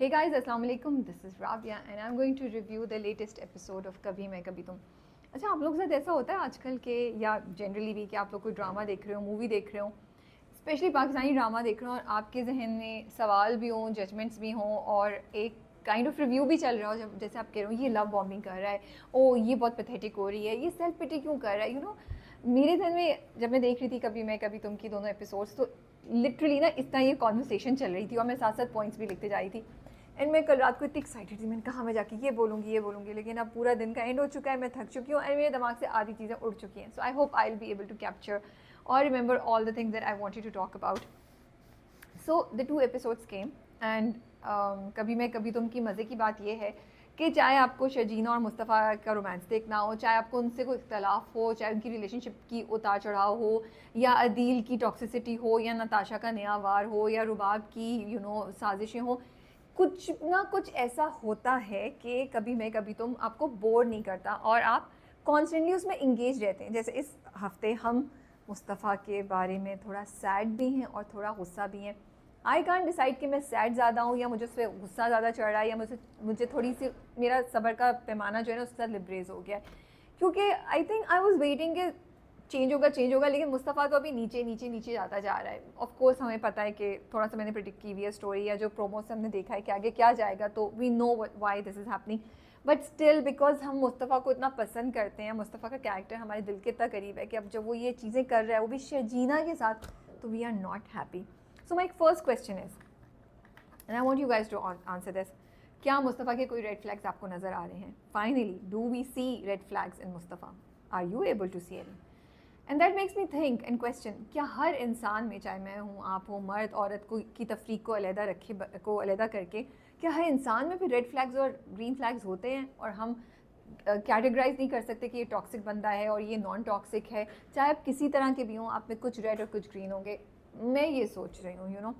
Hey guys, Assalamu alaikum. This is Rabia and I'm going to review the latest episode of कभी मैं कभी तुम. अच्छा, आप लोग के साथ ऐसा होता है आजकल के या जनरली भी कि आप लोग कोई ड्रामा देख रहे हो, मूवी देख रहे हो, स्पेशली पाकिस्तानी ड्रामा देख रहे हो और आपके जहन में सवाल भी हों, जजमेंट्स भी हों और एक काइंड ऑफ रिव्यू भी चल रहा हो, जब जैसे आप कह रहे हो ये लव बॉम्बिंग कर रहा है, ओ ये बहुत पैथेटिक हो रही है, ये सेल्फ पिटी क्यों कर रहा है, मेरे जहन में जब मैं देख रही थी कभी मैं कभी तुम की दोनों एपिसोड्स, तो लिटरली ना इतना ये कॉन्वर्सेशन चल रही थी और मैं साथ साथ पॉइंट्स भी लिखते जा रही थी. एंड मैं कल रात को इतनी एक्साइटेड थी, मैंने कहा मैं जाके ये बोलूँगी, लेकिन अब पूरा दिन का एंड हो चुका है, मैं थक चुकी हूँ एंड मेरे दिमाग से आधी चीज़ें उड़ चुकी हैं. So I hope I will be able to capture और remember all the things that I wanted to talk about. So the 2 episodes came and कभी मैं कभी तुम की मज़े की बात ये है कि चाहे आपको शर्जीना और मुस्तफ़ा का रोमांस देखना हो, चाहे आपको उनसे कोई इख्तलाफ हो, चाहे उनकी रिलेशनशिप की उतार चढ़ाव हो, या अदील की टॉक्सिसिटी हो, या नताशा का नया वार हो, या रुबाब की साजिशें हो, कुछ ना कुछ ऐसा होता है कि कभी मैं कभी तुम आपको बोर नहीं करता और आप कॉन्स्टेंटली उसमें इंगेज रहते हैं. जैसे इस हफ्ते हम मुस्तफ़ा के बारे में थोड़ा सैड भी हैं और थोड़ा गुस्सा भी हैं. आई कांट डिसाइड कि मैं सैड ज़्यादा हूँ या मुझे उस पर गुस्सा ज़्यादा चढ़ रहा है या मुझे थोड़ी सी मेरा सब्र का पैमाना जो है ना उसके साथ लिब्रेज हो गया है, क्योंकि I think I was waiting कि चेंज होगा, लेकिन मुस्तफ़ा तो अभी नीचे जाता जा रहा है. ऑफ कोर्स हमें पता है कि थोड़ा सा मैंने प्रिडिक्ट की हुई है स्टोरी या जो प्रोमो से हमने देखा है कि आगे क्या जाएगा, तो we know why this is happening. But still because हम मुस्तफ़ा को इतना पसंद करते हैं, मुस्तफ़ा का कैरेक्टर हमारे दिल के इतना करीब है कि अब जब वो ये चीज़ें कर रहा है वो भी शर्जीना के साथ, तो we are not happy. So my first question is and I want you guys to answer this, क्या मुस्तफ़ा के कोई रेड फ्लैग्स आपको नज़र आ रहे हैं? Finally do we see red flags in Mustafa? Are you able to see any? And that makes me think and question, क्या हर इंसान में, चाहे मैं हूँ, आप हो, मर्द औरत को की तफरीक को अलहदा करके, क्या हर इंसान में भी रेड फ्लैग्स और ग्रीन फ्लैग्स होते हैं और हम कैटेगराइज नहीं कर सकते कि ये टॉक्सिक बंदा है और ये नॉन टॉक्सिक है? चाहे आप किसी तरह के भी हों, आप में कुछ रेड और कुछ ग्रीन होंगे. मैं ये सोच रही हूँ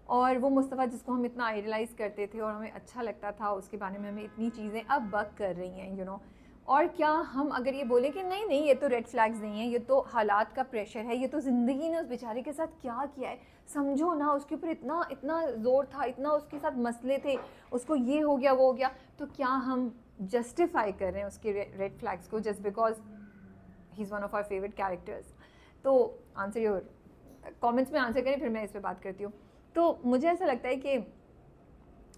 और वो मुस्तफ़ा जिसको हम इतना आइडलाइज करते थे और हमें अच्छा लगता था, उसके बारे में हमें इतनी चीज़ें अब बक कर रही हैं और क्या हम अगर ये बोलें कि नहीं ये तो रेड फ्लैग्स नहीं है, ये तो हालात का प्रेशर है, ये तो ज़िंदगी ने उस बेचारे के साथ क्या किया है, समझो ना, उसके ऊपर इतना ज़ोर था, इतना उसके साथ मसले थे, उसको ये हो गया वो हो गया, तो क्या हम जस्टिफाई कर रहे हैं उसके रेड फ्लैग्स को just because he is one of our favourite characters? तो आंसर योर कमेंट्स में आंसर करें, फिर मैं इस पर बात करती हूँ. तो मुझे ऐसा लगता है कि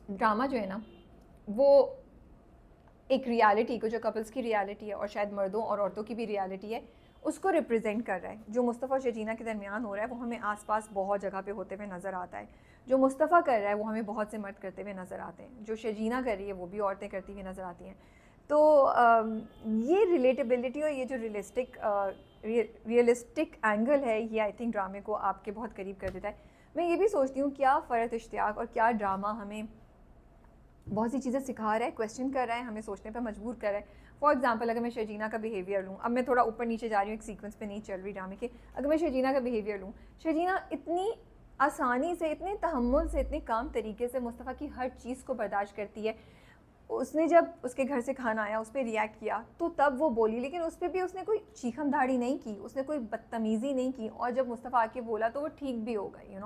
ड्रामा जो है ना वो एक रियलिटी को, जो कपल्स की रियलिटी है और शायद मर्दों और औरतों की भी रियलिटी है, उसको रिप्रेजेंट कर रहा है. जो मुस्तफ़ा और शर्जीना के दरमियान हो रहा है वो हमें आसपास बहुत जगह पे होते हुए नज़र आता है. जो मुस्तफ़ा कर रहा है वो हमें बहुत से मर्द करते हुए नज़र आते हैं. जो शर्जीना कर रही है वो भी औरतें करती हुई नज़र आती हैं. तो ये रिलेटेबिलिटी और ये जो रियलिस्टिक एंगल है, ये आई थिंक ड्रामे को आपके बहुत करीब कर देता है. मैं ये भी सोचती हूँ क्या फ़रत इश्तियाक और क्या ड्रामा हमें बहुत सी चीज़ें सिखा रहा है, क्वेश्चन कर रहा है, हमें सोचने पर मजबूर कर रहा है. फॉर एग्जांपल, अगर मैं शर्जीना का बिहेवियर लूँ, अब मैं थोड़ा ऊपर नीचे जा रही हूँ, एक सीक्वेंस पे नहीं चल रही ड्रामे के, अगर मैं शर्जीना का बिहेवियर लूँ, शर्जीना इतनी आसानी से, इतने तहम्मुल से, इतने काम तरीके से मुस्तफ़ा की हर चीज़ को बर्दाश्त करती है. उसने जब उसके घर से खाना आया उस पर रिएक्ट किया तो तब वो बोली, लेकिन उस पर भी उसने कोई चीखम धाड़ी नहीं की, उसने कोई बदतमीज़ी नहीं की, और जब मुस्तफ़ा आके बोला तो वो ठीक भी हो गई.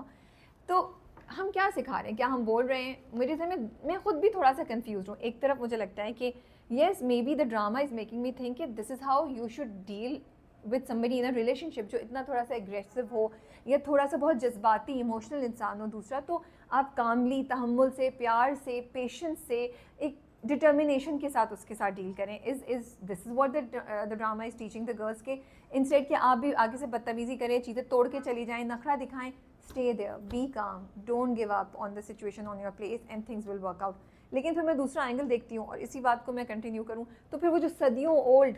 तो हम क्या सिखा रहे हैं, क्या हम बोल रहे हैं? मेरे से मैं खुद भी थोड़ा सा कंफ्यूज हूँ. एक तरफ मुझे लगता है कि yes, maybe the drama is making me think कि this is how you should deal with somebody in a relationship, जो इतना थोड़ा सा एग्रेसिव हो या थोड़ा सा बहुत जज्बाती इमोशनल इंसान हो. दूसरा, तो आप कामली, तहम्मुल से, प्यार से, पेशेंस से, एक डिटर्मिनेशन के साथ उसके साथ डील करें. Is this is what the drama is teaching the girls के इंस्टेड कि आप भी आगे से बदतमीज़ी करें, चीज़ें तोड़ के चली जाएँ, नखरा दिखाएँ. Stay there, be calm, don't give up on the situation on your place and things will work out. लेकिन फिर मैं दूसरा एंगल देखती हूँ और इसी बात को मैं कंटिन्यू करूँ तो फिर वो जो सदियों ओल्ड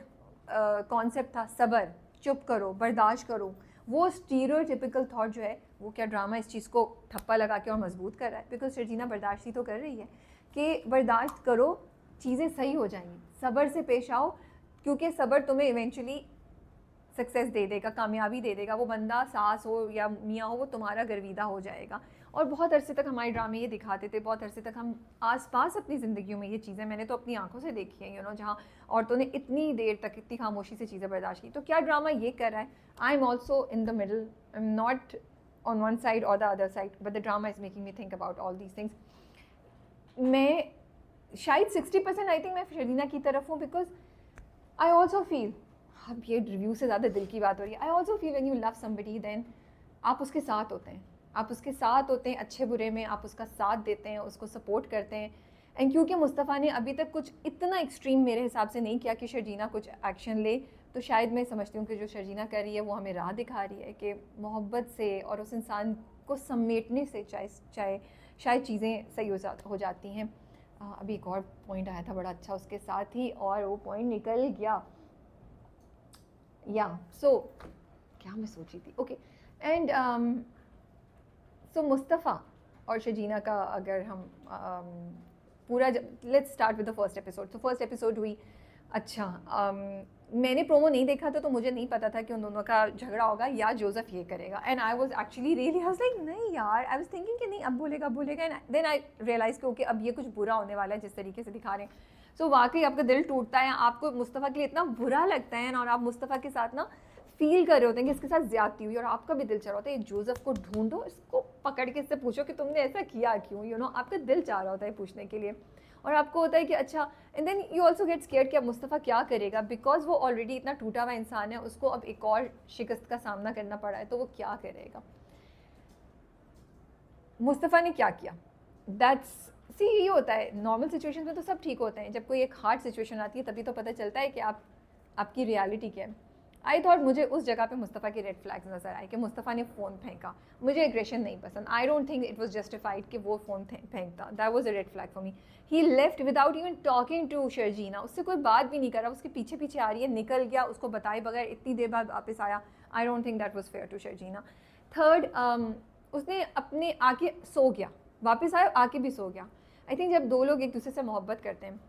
कॉन्सेप्ट था, सब्र, चुप करो, बर्दाश्त करो, वो स्टीरियोटिपिकल थॉट जो है, वो क्या ड्रामा इस चीज़ को ठप्पा लगा के और मजबूत कर रहा है? बिकॉज शर्जीना बर्दाश्त ही तो कर रही है कि बर्दाश्त करो, चीज़ें सही हो जाएंगी, सब्र से पेश आओ, क्योंकि सब्र तुम्हें इवेंचुअली सक्सेस दे देगा, कामयाबी दे देगा. वो बंदा सास हो या मियाँ हो, वो तुम्हारा गर्विदा हो जाएगा. और बहुत अरसे तक हमारे ड्रामे ये दिखाते थे, बहुत अरसे तक हम आसपास अपनी ज़िंदगियों में ये चीज़ें मैंने तो अपनी आंखों से देखी हैं, जहाँ औरतों ने इतनी देर तक इतनी खामोशी से चीज़ें बर्दाश्त की. तो क्या ड्रामा ये कर रहा है? I am also in the middle, I am not on one side और the other side, but the drama is making me think about all these things. मैं शायद 60% आई थिंक मैं शरीना की तरफ हूँ, बिकॉज आई ऑल्सो फील, अब ये review से ज़्यादा दिल की बात हो रही है, I also feel when you love somebody then आप उसके साथ होते हैं, आप उसके साथ होते हैं अच्छे बुरे में, आप उसका साथ देते हैं, उसको सपोर्ट करते हैं। एंड क्योंकि मुस्तफ़ा ने अभी तक कुछ इतना एक्सट्रीम मेरे हिसाब से नहीं किया कि शर्जीना कुछ एक्शन ले, तो शायद मैं समझती हूँ कि जो शर्जीना कर रही है वो हमें राह दिखा रही है कि मोहब्बत से और उस इंसान को समेटने से चाहे शायद चीज़ें सही हो जाती हैं। अभी एक और पॉइंट आया था बड़ा अच्छा उसके साथ ही, और वो पॉइंट निकल गया। या सो क्या मैं सोची थी, ओके। एंड सो मुस्तफ़ा और शर्जीना का अगर हम पूरा, let's start with the first episode. तो फर्स्ट एपिसोड हुई, अच्छा मैंने प्रोमो नहीं देखा था तो मुझे नहीं पता था कि उन दोनों का झगड़ा होगा या जोसेफ ये करेगा। And I was actually really, I was like नहीं यार, आई वाज थिंकिंग कि नहीं अब बोलेगा। एंड देन आई रियलाइज कि ओके अब ये कुछ बुरा होने वाला है जिस तरीके से दिखा रहे हैं। सो वाकई आपका दिल टूटता है, आपको मुस्तफ़ा के लिए इतना बुरा लगता है, और आप मुस्तफ़ा के साथ ना फील कर रहे होते हैं कि इसके साथ ज्यादती हुई, और आपका भी दिल चाह रहा होता है जोसेफ को ढूंढो, इसको पकड़ के इससे पूछो कि तुमने ऐसा किया क्यों, यू नो आपका दिल चाह रहा होता है पूछने के लिए। और आपको होता है कि अच्छा, and then you also get scared कि अब मुस्तफ़ा क्या करेगा, बिकॉज वो ऑलरेडी इतना टूटा हुआ इंसान है, उसको अब एक और शिकस्त का सामना करना पड़ा है, तो वो क्या करेगा। मुस्तफ़ा ने क्या किया, दैट्स सी, ये होता है नॉर्मल सिचुएशन में तो सब ठीक होते हैं, जब कोई एक हार्ड सिचुएशन आती है तभी तो पता चलता है कि आपकी रियलिटी क्या है। आई थॉट मुझे उस जगह पे मुस्तफ़ा के रेड फ्लैग्स नजर आए कि मुस्तफ़ा ने फ़ोन फेंका, मुझे एग्रेशन नहीं पसंद, I don't think it was justified कि वो फ़ोन फेंकता, that was a red flag for me. He left without even talking to Sharjeena, उससे कोई बात भी नहीं करा, उसके पीछे पीछे आ रही है, निकल गया, उसको बताए बगैर इतनी देर बाद वापस आया। I don't think that was fair to Sharjeena. Third, उसने अपने आके सो गया, वापस आया आके भी सो गया। आई थिंक जब दो लोग एक दूसरे से मोहब्बत करते हैं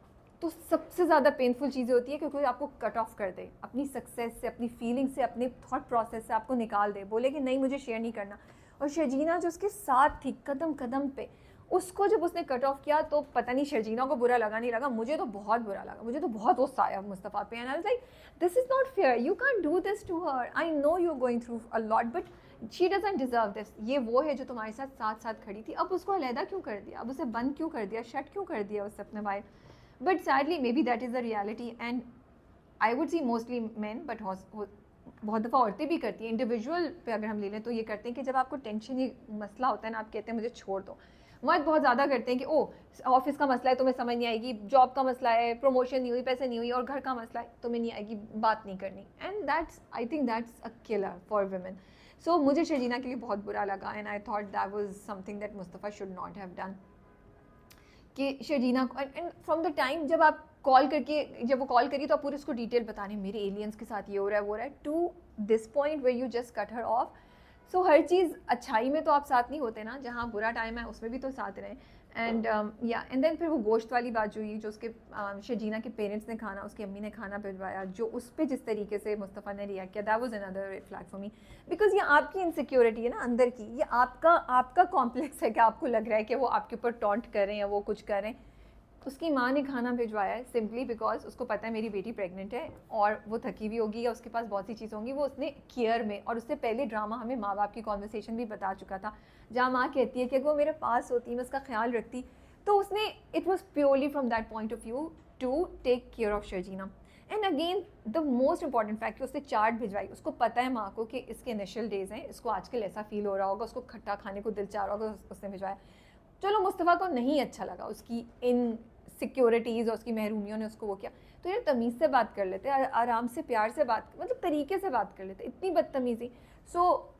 तो सबसे ज़्यादा पेनफुल चीज़ें होती है कि कोई आपको कट ऑफ कर दे, अपनी सक्सेस से, अपनी फीलिंग से, अपने थॉट प्रोसेस से आपको निकाल दे, बोले कि नहीं मुझे शेयर नहीं करना। और शर्जीना जो उसके साथ थी कदम कदम पे, उसको जब उसने कट ऑफ किया तो पता नहीं शर्जीना को बुरा लगा नहीं लगा, मुझे तो बहुत बुरा लगा, मुझे तो बहुत गुस्सा आया मुस्तफ़ा पे। And I was like this is not fair, you can't do this to her, I know you are going through a lot but she doesn't deserve this. ये वो है जो तुम्हारे साथ साथ साथ खड़ी थी, अब उसको अलहदा क्यों कर दिया, अब उसे बंद क्यों कर दिया, शट क्यों कर दिया उससे अपने बाहर। But sadly may be that is the reality, and I would see mostly man, but बहुत दफ़ा औरतें भी करती हैं। इंडिविजुअल पे अगर हम ले लें तो ये करते हैं कि जब आपको टेंशन, ये मसला होता है ना, आप कहते हैं मुझे छोड़ दो। मर्द बहुत ज़्यादा करते हैं कि ओ ऑफिस का मसला है तुम्हें समझ नहीं आएगी, जॉब का मसला है, प्रमोशन नहीं हुई, पैसे नहीं हुई, और घर का मसला है तुम्हें नहीं आएगी, बात नहीं करनी। And that's, I think that's a killer for women. So मुझे शर्जीना के लिए बहुत बुरा लगा, and I thought that was something that Mustafa should not have done. कि शर्जीना को, एंड फ्रॉम द टाइम जब आप कॉल करके, जब वो कॉल करी तो आप पूरे उसको डिटेल बताने, मेरे एलियंस के साथ ये हो रहा है वो रहा है, to this point where you just cut her off. So हर चीज़ अच्छाई में तो आप साथ नहीं होते ना, जहाँ बुरा टाइम है उसमें भी तो साथ रहें। एंड या एंड देन फिर वो गोश्त वाली बात जो हुई, जो उसके शर्जीना के पेरेंट्स ने खाना, उसकी अम्मी ने खाना भिजवाया, जो उस पर जिस तरीके से मुस्तफ़ा ने रिएक्ट किया, that was another red flag for me. Because ये आपकी इनसिक्योरिटी है ना अंदर की, ये आपका कॉम्प्लेक्स है कि आपको लग रहा है कि वो आपके ऊपर टॉन्ट कर रहे हैं या वो कुछ कर रहे हैं। उसकी माँ ने खाना भिजवाया है सिंपली बिकॉज उसको पता है मेरी बेटी प्रेग्नेंट है और वो थकी हुई होगी या उसके पास बहुत सी चीज़ होंगी, वो उसने केयर में, और उससे पहले ड्रामा हमें माँ बाप की कॉन्वर्सेशन भी बता चुका था, जहाँ माँ कहती है कि अगर वो मेरे पास होती, मैं उसका ख्याल रखती, तो उसने, it was purely from that point of view to take care of Sharjeena. And again the most important fact कि उसने चार्ट भिजवाई, उसको पता है माँ को कि इसके इनिशियल डेज हैं, इसको आजकल ऐसा फील हो रहा होगा, उसको खट्टा खाने को दिल चाह रहा होगा, उसने भिजवाया। चलो मुस्तफ़ा को नहीं अच्छा लगा, उसकी इन सिक्योरिटीज़ और उसकी महरूमियों ने उसको वो किया, तो यार तमीज़ से बात कर लेते, आराम से प्यार से बात, मतलब तरीके से बात कर लेते, इतनी बदतमीज़ी। So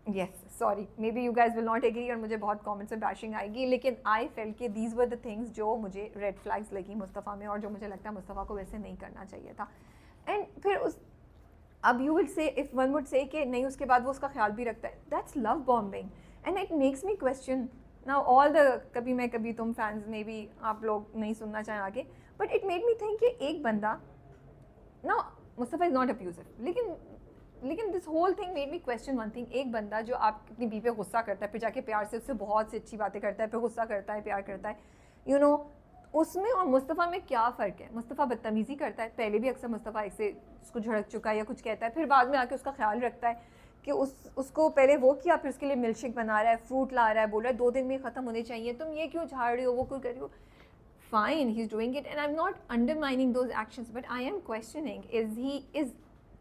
yes, sorry, maybe you guys will not agree और मुझे बहुत कमेंट्स में बैशिंग आएगी, लेकिन आई फेल कि दीज वर द थिंग्स जो मुझे रेड फ्लैग्स लगी मुस्तफ़ा में, और जो मुझे लगता है मुस्तफ़ा को वैसे नहीं करना चाहिए था। एंड फिर उस, अब you will say, if one would say कि नहीं उसके बाद वो उसका ख्याल भी रखता है, that's love bombing, and it makes me question now all the कभी मैं कभी तुम फैंस में भी आप लोग नहीं सुनना चाहें आगे, but it made me think कि एक बंदा ना, मुस्तफ़ा इज़ नॉट अब्यूसिव, लेकिन this whole thing made me question one thing, एक बंदा जो आप अपनी बीवी पे गुस्सा करता है, फिर जाके प्यार से उससे बहुत सी अच्छी बातें करता है, फिर गुस्सा करता है, प्यार करता है, यू नो, उसमें और मुस्तफ़ा में क्या फ़र्क है। मुस्तफ़ा बदतमीज़ी करता है, पहले भी अक्सर मुस्तफ़ा ऐसे उसको झड़क चुका है या कुछ कहता है, फिर बाद में आके उसका ख्याल रखता है, कि उसको पहले वो किया, फिर उसके लिए मिल्क शेक बना रहा है, फ्रूट ला रहा है, बोल रहा है 2 दिन में ख़त्म होने चाहिए, तुम ये क्यों झाड़ रही हो, वो क्यों कर रही हो. Fine, he's doing it, and I'm not undermining those actions, but I am questioning,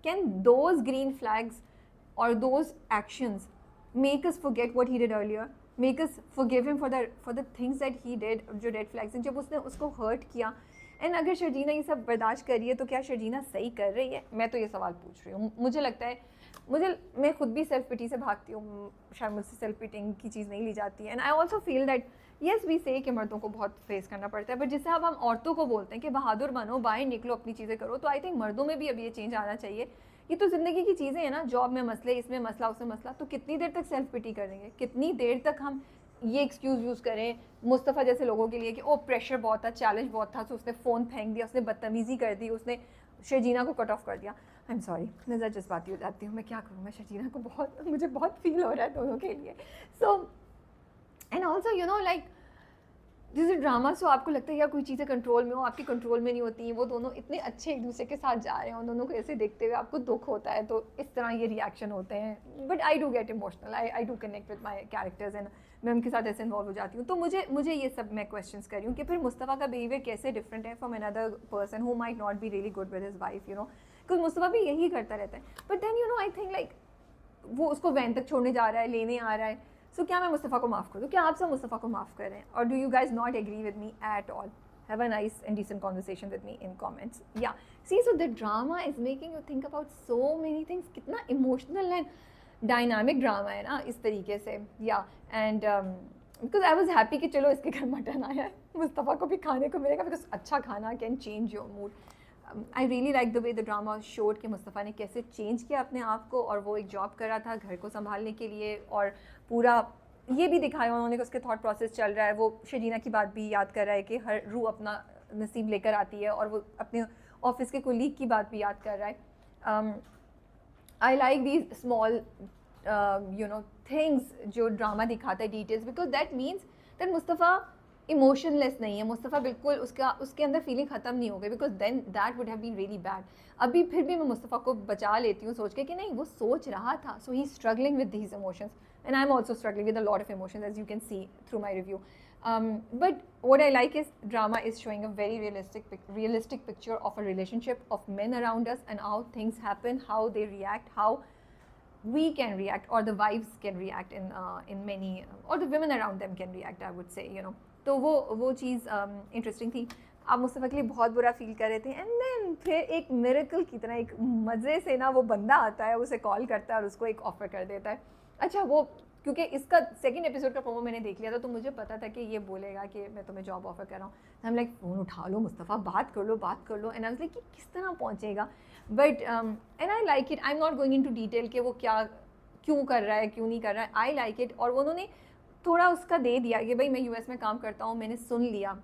can those green flags or those actions make us forget what he did earlier, make us forgive him for the things that he did, जो red flags हैं, जब उसने उसको hurt किया. And अगर शर्जीना ये सब बर्दाश्त कर रही है तो क्या शर्जीना सही कर रही है? मैं तो ये सवाल पूछ रही हूँ. मुझे लगता है, मैं खुद भी सेल्फ पिटी से भागती हूँ, शायद मुझसे सेल्फ पिटिंग की चीज़ नहीं ली जाती है. And I also feel that yes we say कि मर्दों को बहुत फेस करना पड़ता है, बट जिससे अब हम औरतों को बोलते हैं कि बहादुर बनो, बाहर निकलो, अपनी चीज़ें करो, तो आई थिंक मर्दों में भी अब ये चेंज आना चाहिए. ये तो ज़िंदगी की चीज़ें हैं ना, जॉब में मसले, इसमें मसला, उसमें मसला, तो कितनी देर तक सेल्फ पिटी करेंगे? कितनी देर तक हम ये एक्सक्यूज़ यूज़ करें मुस्तफ़ा जैसे लोगों के लिए कि ओ प्रेशर बहुत था, चैलेंज बहुत था, तो उसने फ़ोन फेंक दिया, उसने बदतमीज़ी कर दी, उसने शर्जीना को कट ऑफ कर दिया. आई एम सॉरी, नज़र जज्बाती हो जाती हूँ, मैं क्या करूँ. मैं शर्जीना को मुझे बहुत फील हो रहा है दोनों के लिए. So and also you know like this is drama. So आपको लगता है या कोई चीज़ें कंट्रोल में हो, आपकी कंट्रोल में नहीं होती. वो दोनों इतने अच्छे एक दूसरे के साथ जा रहे हैं, उन दोनों को ऐसे देखते हुए आपको दुख होता है, तो इस तरह ये रिएक्शन होते हैं. But I do get emotional, I do connect with my characters and मैं उनके साथ ऐसे इन्वॉल्व हो जाती हूँ. तो मुझे ये सब मैं क्वेश्चंस कर रही हूँ कि फिर मुस्तफ़ा का बिहेवियर कैसे डिफरेंट है from another person who might not be really good with his wife, you know, because Mustafa भी यही करता रहता है. But then you know I think like वो उसको वैन तक छोड़ने जा रहा है, लेने आ रहा है. सो क्या मैं मुस्तफ़ा को माफ़ कर दूँ? क्या आप सब मुस्तफ़ा को माफ़ कर रहे हैं? और do you guys not agree with me at all? Have a nice and decent conversation with me in comments. Yeah, see, so the drama is making you think about so many things. कितना emotional and dynamic drama है ना इस तरीके से. Yeah, and because I was happy कि चलो इसके घर मटन आया है, मुस्तफ़ा को भी खाने को मिलेगा, because अच्छा खाना can change your mood. I really like the way the drama showed कि मुस्तफ़ा ने कैसे चेंज किया अपने आप को, और वो एक जॉब कर रहा था घर को संभालने के लिए, और पूरा ये भी दिखाया उन्होंने कि उसके थॉट प्रोसेस चल रहा है. वो शर्जीना की बात भी याद कर रहा है कि हर रूह अपना नसीब लेकर आती है, और वो अपने ऑफिस के कोलीग की बात भी याद कर रहा है. I like these small you know things जो ड्रामा दिखाता है, details, because that means that Mustafa emotionless नहीं है. मुस्तफ़ा बिल्कुल उसके अंदर फीलिंग ख़त्म नहीं हो गई, because then that would have been really bad. अभी फिर भी मैं मुस्तफ़ा को बचा लेती हूँ सोच के कि नहीं, वो सोच रहा था, so he struggling with these emotions, and I'm also struggling with a lot of emotions, as you can see through my review. But what I like is drama is showing a very realistic picture of a relationship of men around us and how things happen, how they react, how we can react, or the wives can react in many, or the women around them can react, I would say, you know. तो वो चीज़ interesting थी. आप मुस्तफ़ा के लिए बहुत बुरा feel कर रहे थे, एंड देन फिर एक मिरेकल की तरह एक मज़े से ना वो बंदा आता है, उसे कॉल करता है और उसको एक ऑफ़र कर देता है. अच्छा, वो क्योंकि इसका सेकंड एपिसोड का प्रोमो मैंने देख लिया था, तो मुझे पता था कि ये बोलेगा कि मैं तुम्हें जॉब ऑफर कर रहा हूँ. हम लाइक फ़ोन उठा लो मुस्तफ़ा, बात कर लो. एंड आई वाज लाइक कि किस तरह पहुँचेगा. But and I like it. I am not going into detail कि वो क्यों कर रहा है, क्यों नहीं कर रहा है. आई लाइक इट. और उन्होंने थोड़ा उसका दे दिया कि भाई मैं यूएस में काम करता हूँ, मैंने सुन लिया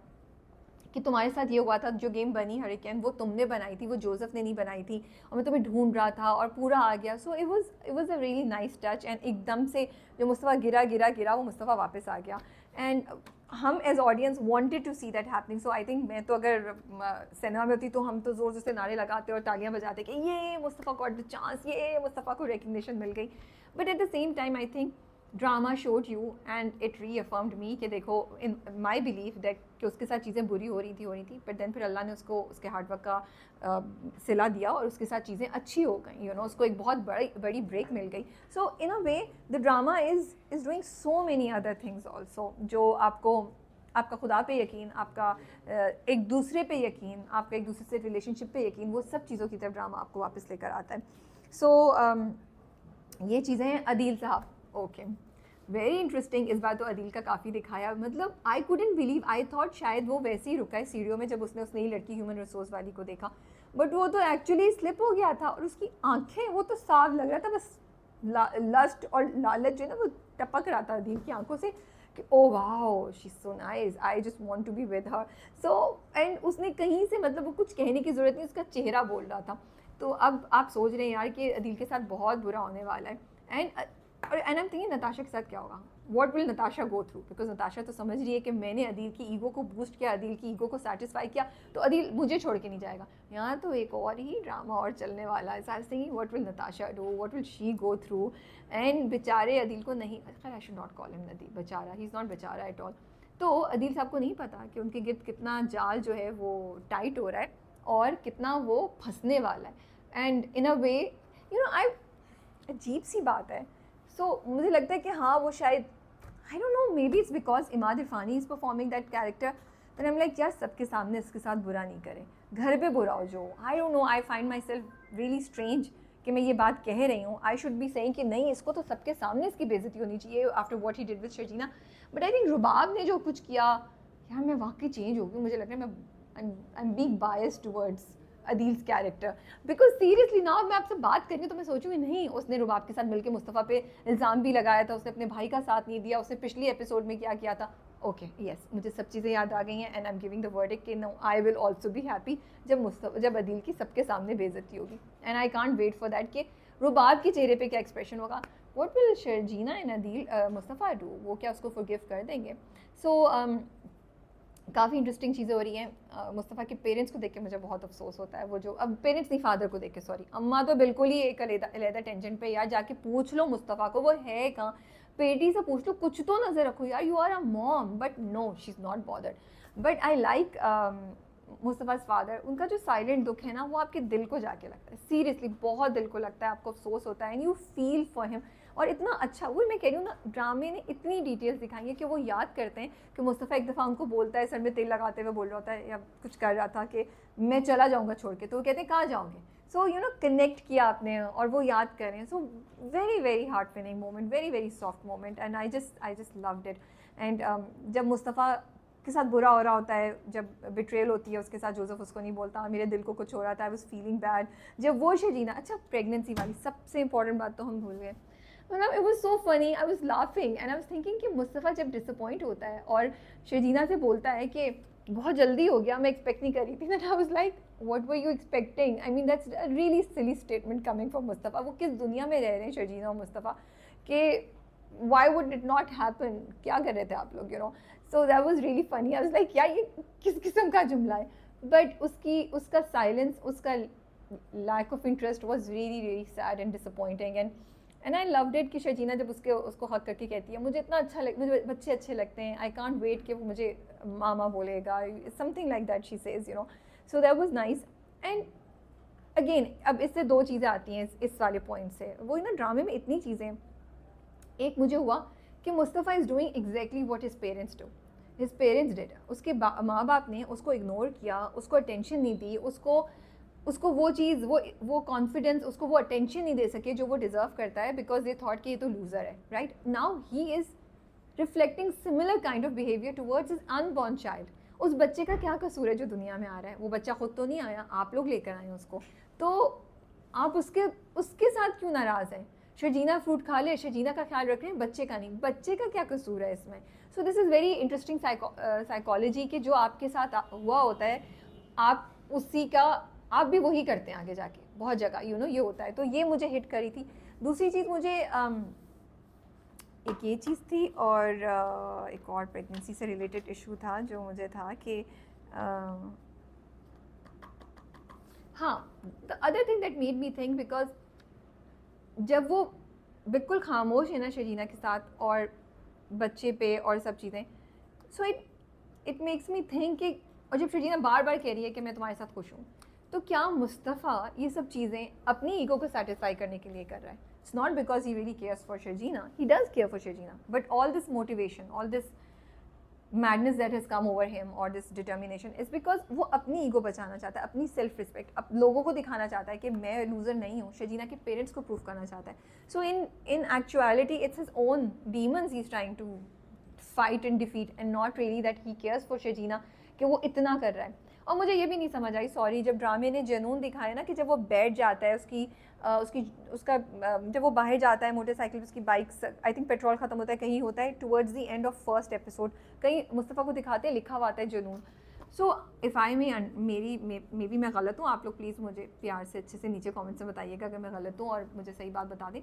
कि तुम्हारे साथ ये हुआ था, जो गेम बनी हरिकेन वो तुमने बनाई थी, वो जोसेफ ने नहीं बनाई थी, और मैं तुम्हें ढूंढ रहा था और पूरा आ गया. So it was a really nice touch. And एकदम से जो मुस्तफ़ा गिरा वो मुस्तफ़ा वापस आ गया. एंड हम as audience wanted to see that happening. So I think मैं तो अगर सिनेमा में होती तो हम तो ज़ोर से नारे लगाते और तालियां बजाते कि ये मुस्तफ़ा गॉट द चांस, ये मुस्तफ़ा को रिकग्निशन मिल गई. But at the same time I think drama showed you and it reaffirmed me कि देखो, इन माई बिलीव दैट कि उसके साथ चीज़ें बुरी हो रही थी, बट देन फिर अल्लाह ने उसको उसके हार्डवर्क का सिला दिया और उसके साथ चीज़ें अच्छी हो गई. यू नो, उसको एक बहुत बड़ी ब्रेक मिल गई. So in a way the drama is doing so many other things also, जो आपका खुदा पे यकीन, आपका एक दूसरे पे यकीन, आपका एक दूसरे से रिलेशनशिप पे यकीन, वो सब चीज़ों की तरफ ड्रामा आपको वापस लेकर आता है. सो ये चीज़ें हैं. अदील साहब, ओके, वेरी इंटरेस्टिंग. इस बार तो अदील का काफ़ी दिखाया. मतलब I couldn't believe, I thought शायद वो वैसे ही रुका है सीढ़ियों में जब उसने उस नई लड़की ह्यूमन रिसोर्स वाली को देखा, बट वो तो एक्चुअली स्लिप हो गया था. और उसकी आंखें, वो तो साफ लग रहा था बस लस्ट और लालच जो है ना वो टपक रहा था अदील की आंखों से कि oh wow she is so nice, I just want to be with her. So and उसने कहीं से, मतलब वो कुछ कहने की ज़रूरत नहीं, उसका चेहरा बोल रहा था. तो अब आप सोच रहे हैं यार कि अदील के साथ बहुत बुरा होने वाला है. And I am thinking Natasha के साथ क्या होगा. What will Natasha go through, because Natasha तो समझ रही है कि मैंने अदील की ईगो को बूस्ट किया, अदील की ईगो को सेटिस्फाई किया, तो अदील मुझे छोड़ के नहीं जाएगा। यहाँ तो एक और ही ड्रामा और चलने वाला है। I was thinking what will Natasha do, what will she go through, and बेचारे अदील को नहीं, खैर I should not call him नदी बेचारा, ही इज़ नॉट बेचारा एट ऑल। तो अदील साहब को नहीं पता कि उनके गिफ्ट कितना जाल जो है वो टाइट हो रहा है और कितना वो फंसने वाला है। And in a way you know, I अजीब सी बात है। सो मुझे लगता है कि हाँ वो शायद, I don't know, may be it's because Imad इरफानी is performing that character, that I am like यार सबके सामने इसके साथ बुरा नहीं करें, घर पे बुरा हो जो। I don't know, I find my self really strange कि मैं ये बात कह रही हूँ। आई शुड बी सेइंग कि नहीं, इसको तो सबके सामने इसकी बेइज्जती होनी चाहिए after what he did with Sharjeena. But I think Rubab ने जो कुछ किया, यार मैं वाकई चेंज हो गई। मुझे लग रहा है मैं I am being biased towards Adeel's character, because seriously ना मैं आपसे बात करी तो मैं सोचूंगी नहीं, उसने रुबाब के साथ मिलकर मुस्तफ़ा पे इल्ज़ाम भी लगाया था, उसने अपने भाई का साथ नहीं दिया, उसने पिछली एपिसोड में क्या किया था। ओके यस, मुझे सब चीज़ें याद आ गई हैं and I am giving the verdict कि no, I will also be happy जब अदील की सबके सामने बेइज्जती होगी। And I can't wait for that कि रुबाब के चेहरे पे क्या एक्सप्रेशन होगा, what will Sharjeena and Adeel Mustafa do, वो क्या उसको फॉरगिव कर देंगे। सो काफ़ी इंटरेस्टिंग चीज़ें हो रही हैं। मुस्तफ़ा के पेरेंट्स को देख के मुझे बहुत अफसोस होता है, वो जो अब पेरेंट्स नहीं, फादर को देख के, सॉरी, अम्मा तो बिल्कुल ही एक अलहदा टेंशन पे, यार जाके पूछ लो मुस्तफ़ा को वो है कहाँ, पेटी से पूछ लो, कुछ तो नज़र रखो यार, you are a mom. But no, she is not bothered. But I like Mustafa's father, उनका जो साइलेंट दुख है ना वो आपके दिल को जाके लगता है, सीरियसली बहुत दिल को लगता है, आपको अफसोस होता है and you feel for him. और इतना अच्छा, वो मैं कह रही हूँ ना, ड्रामे ने इतनी डिटेल्स दिखाई है कि वो याद करते हैं कि मुस्तफ़ा एक दफ़ा उनको बोलता है, सर में तेल लगाते हुए बोल रहा होता है या कुछ कर रहा था कि मैं चला जाऊँगा छोड़ के, तो वो कहते हैं कहाँ जाओगे। सो यू नो, कनेक्ट किया आपने और वो याद कर रहे हैं। So very very heartening moment, very very soft moment, and I just loved it. And जब मुस्तफ़ा के साथ बुरा हो रहा होता है, जब बिट्रेल होती है उसके साथ, जोसेफ उसको नहीं बोलता, मेरे दिल को कुछ हो रहा था, आई वाज फीलिंग बैड। जब वो शर्जीना, अच्छा प्रेगनेंसी वाली सबसे इंपॉर्टेंट बात तो हम भूल गए, मतलब it was so funny, I was laughing and I was thinking कि मुस्तफ़ा जब डिसअपॉइंट होता है और शर्जीना से बोलता है कि बहुत जल्दी हो गया, मैं एक्सपेक्ट नहीं कर रही थी, that I was like what were you expecting. I mean that's a really silly statement coming from Mustafa. वो किस दुनिया में रह रहे हैं शर्जीना और मुस्तफ़ा कि why would it not happen, क्या कर रहे थे आप लोग, you know. So that was really funny, I was like यार ये किस किस्म का जुमला है। बट उसका साइलेंस, उसका lack of interest was really really sad and disappointing. And I loved it कि शर्जीना जब उसको हक करके कहती है, मुझे इतना अच्छा मुझे बच्चे अच्छे लगते हैं, आई कांट वेट कि वो मुझे मामा बोलेगा, something like that she says, you know. So that was nice. And again अब इससे दो चीज़ें आती हैं इस वाले पॉइंट से, वो ना ड्रामे में इतनी चीज़ें, एक मुझे हुआ कि Mustafa is doing exactly what his parents do, his parents did. उसके माँ बाप ने उसको इग्नोर किया, उसको अटेंशन नहीं दी, उसको वो चीज़, वो कॉन्फिडेंस, उसको वो अटेंशन नहीं दे सके जो वो डिज़र्व करता है, बिकॉज दे थॉट कि ये तो लूज़र है, right. Now he is reflecting similar kind of behaviour towards his unborn child. उस बच्चे का क्या कसूर है जो दुनिया में आ रहा है, वो बच्चा खुद तो नहीं आया, आप लोग लेकर आए उसको, तो आप उसके साथ क्यों नाराज़ हैं। शर्जीना फ्रूट खा ले, शर्जीना का ख्याल रख रहे हैं, बच्चे का नहीं, बच्चे का क्या कसूर है इसमें। So this is very interesting psychology कि जो आपके साथ हुआ होता है, आप उसी का, आप भी वही करते हैं आगे जाके बहुत जगह, यू नो, ये होता है। तो ये मुझे हिट करी थी। दूसरी चीज़ मुझे एक ये चीज़ थी, और एक और प्रेगनेंसी से रिलेटेड इशू था जो मुझे था कि हाँ, the other thing that made me think, because जब वो बिल्कुल खामोश है ना शर्जीना के साथ और बच्चे पे और सब चीज़ें, so it makes me think कि, और जब शर्जीना बार बार कह रही है कि मैं तुम्हारे साथ खुश हूँ, तो क्या मुस्तफ़ा ये सब चीज़ें अपनी ईगो को सेटिस्फाई करने के लिए कर रहा है। It's not because he really cares for Sharjeena, he does care for Sharjeena, but all this motivation, all this madness that has come over him or this determination is because वो अपनी ईगो बचाना चाहता है, अपनी सेल्फ रिस्पेक्ट, अब लोगों को दिखाना चाहता है कि मैं लूज़र नहीं हूँ, शर्जीना के पेरेंट्स को प्रूव करना चाहता है। So in actuality it's his own demons he is trying to fight and defeat, and not really that he cares for Sharjeena कि वो इतना कर रहा है। और मुझे ये भी नहीं समझ आई, सॉरी, जब ड्रामे ने जुनून दिखाया ना कि जब वो बैठ जाता है उसका जब वो बाहर जाता है मोटरसाइकिल, उसकी बाइक, आई थिंक पेट्रोल ख़त्म होता है, कहीं होता है towards the end of first episode, कहीं मुस्तफ़ा को दिखाते हैं, लिखा हुआ आता है जुनून। So if I may be मैं गलत हूँ, आप लोग प्लीज़ मुझे प्यार से अच्छे से नीचे कमेंट्स में बताइएगा अगर मैं गलत हूँ और मुझे सही बात बता दें।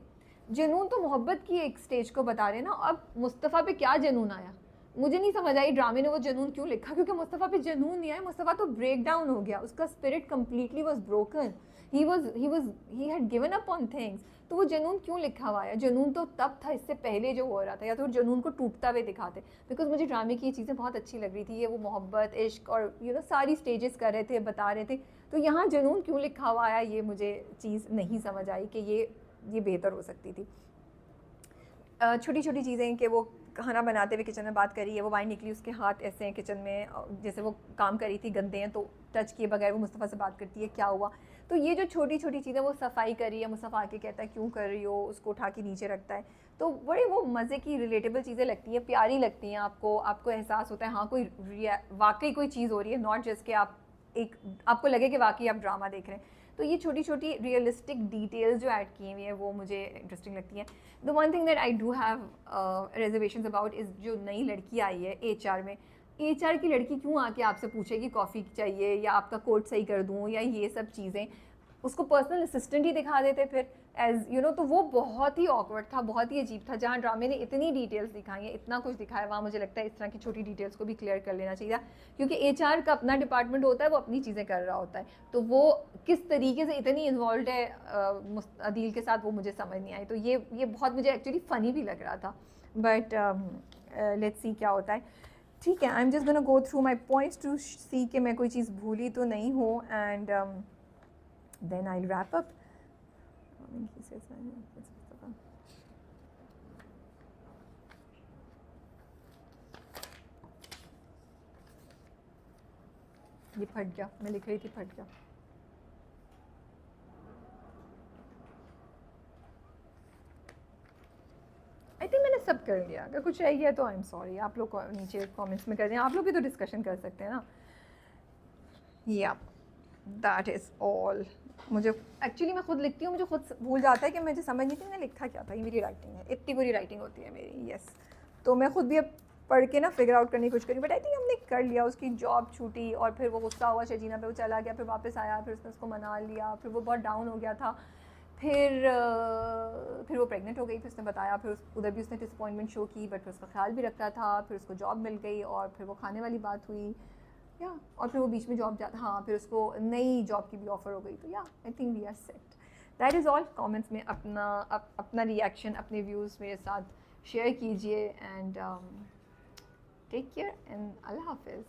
जुनून तो मोहब्बत की एक स्टेज को बता रहे हैं ना, अब मुस्तफ़ा पे क्या जुनून आया, मुझे नहीं समझ आई ड्रामे ने वो जुनून क्यों लिखा, क्योंकि मुस्तफ़ा पे जुनून नहीं आया, मुस्तफ़ा तो ब्रेक डाउन हो गया, उसका spirit completely was broken, he had given up on things. तो वो जुनून क्यों लिखा हुआ है? जुनून तो तब था, इससे पहले जो हो रहा था, या तो जुनून को टूटता हुए दिखाते। बिकॉज मुझे ड्रामे की ये चीज़ें बहुत अच्छी लग रही थी, ये वो मोहब्बत, इश्क और सारी स्टेजेस कर रहे थे, बता रहे थे। तो यहाँ जुनून क्यों लिखा हुआ आया, ये मुझे चीज़ नहीं समझ आई कि ये बेहतर हो सकती थी। छोटी छोटी चीज़ें कि वो खाना बनाते हुए किचन में बात करी है, वो वाइन निकली, उसके हाथ ऐसे हैं किचन में, जैसे वो काम कर रही थी, गंदे हैं, तो टच किए बगैर वो मुस्तफ़ा से बात करती है, क्या हुआ। तो ये जो छोटी छोटी चीज़ें, वो सफाई करी है, मुस्तफ़ा आके कहता है क्यों कर रही हो, उसको उठा के नीचे रखता है। तो बड़े वो मज़े की रिलेटेबल चीज़ें लगती हैं, प्यारी लगती हैं, आपको एहसास होता है हाँ कोई वाकई कोई चीज़ हो रही है, नॉट जस्ट कि आपको लगे कि वाकई आप ड्रामा देख रहे हैं। तो ये छोटी छोटी रियलिस्टिक डिटेल्स जो ऐड की हुई हैं वो मुझे इंटरेस्टिंग लगती हैं। The one thing that I do have reservations about is जो नई लड़की आई है एचआर में। एचआर की लड़की क्यों आके आपसे पूछेगी कॉफ़ी चाहिए या आपका कोट सही कर दूँ या ये सब चीज़ें, उसको पर्सनल असिस्टेंट ही दिखा देते फिर एज तो वो बहुत ही ऑकवर्ड था, बहुत ही अजीब था। जहाँ ड्रामे ने इतनी डिटेल्स दिखाई हैं, इतना कुछ दिखाया, वहाँ मुझे लगता है इस तरह की छोटी डिटेल्स को भी क्लियर कर लेना चाहिए, क्योंकि एचआर का अपना डिपार्टमेंट होता है, वो अपनी चीज़ें कर रहा होता है, तो वो किस तरीके से इतनी इन्वॉल्व है अदील के साथ, वो मुझे समझ नहीं आई। तो ये बहुत मुझे एक्चुअली फ़नी भी लग रहा था, बट लेट्स सी क्या होता है। ठीक है, I am just gonna go through my points to see कि मैं कोई चीज़ भूली तो नहीं हूँ, and then I'll wrap up. ये फट गया, मैं लिख रही थी फट गया। आई थिंक मैंने सब कर लिया, अगर कुछ रह गया तो आई एम सॉरी, आप लोग नीचे कमेंट्स में कर दें, आप लोग भी तो डिस्कशन कर सकते हैं ना। या दैट इज़ ऑल। मुझे एक्चुअली मैं खुद लिखती हूँ, मुझे खुद भूल जाता है कि मुझे समझ नहीं थी मैंने लिखा क्या था। ये मेरी राइटिंग है, इतनी बुरी राइटिंग होती है मेरी, यस। तो मैं खुद भी अब पढ़ के ना फिगर आउट करने की कोशिश करी, बट आई थिंक हमने कर लिया। उसकी जॉब छूटी और फिर वो गुस्सा हुआ शजीना पे, वो चला गया, फिर वापस आया, फिर उसने उसको मना लिया, फिर वो बहुत डाउन हो गया था, फिर वो प्रेग्नेंट हो गई, फिर उसने बताया, फिर उधर भी उसने डिसअपॉइंटमेंट शो की, बट फिर उसका ख्याल भी रखता था, फिर उसको जॉब मिल गई और फिर वो खाने वाली बात हुई, या और फिर वो बीच में जॉब जाता, हाँ, फिर उसको नई जॉब की भी ऑफ़र हो गई। तो yeah I think we are set. That is all. Comments में अपना रिएक्शन, अपने व्यूज़ मेरे साथ शेयर कीजिए, एंड टेक केयर एंड अल्लाह हाफिज़।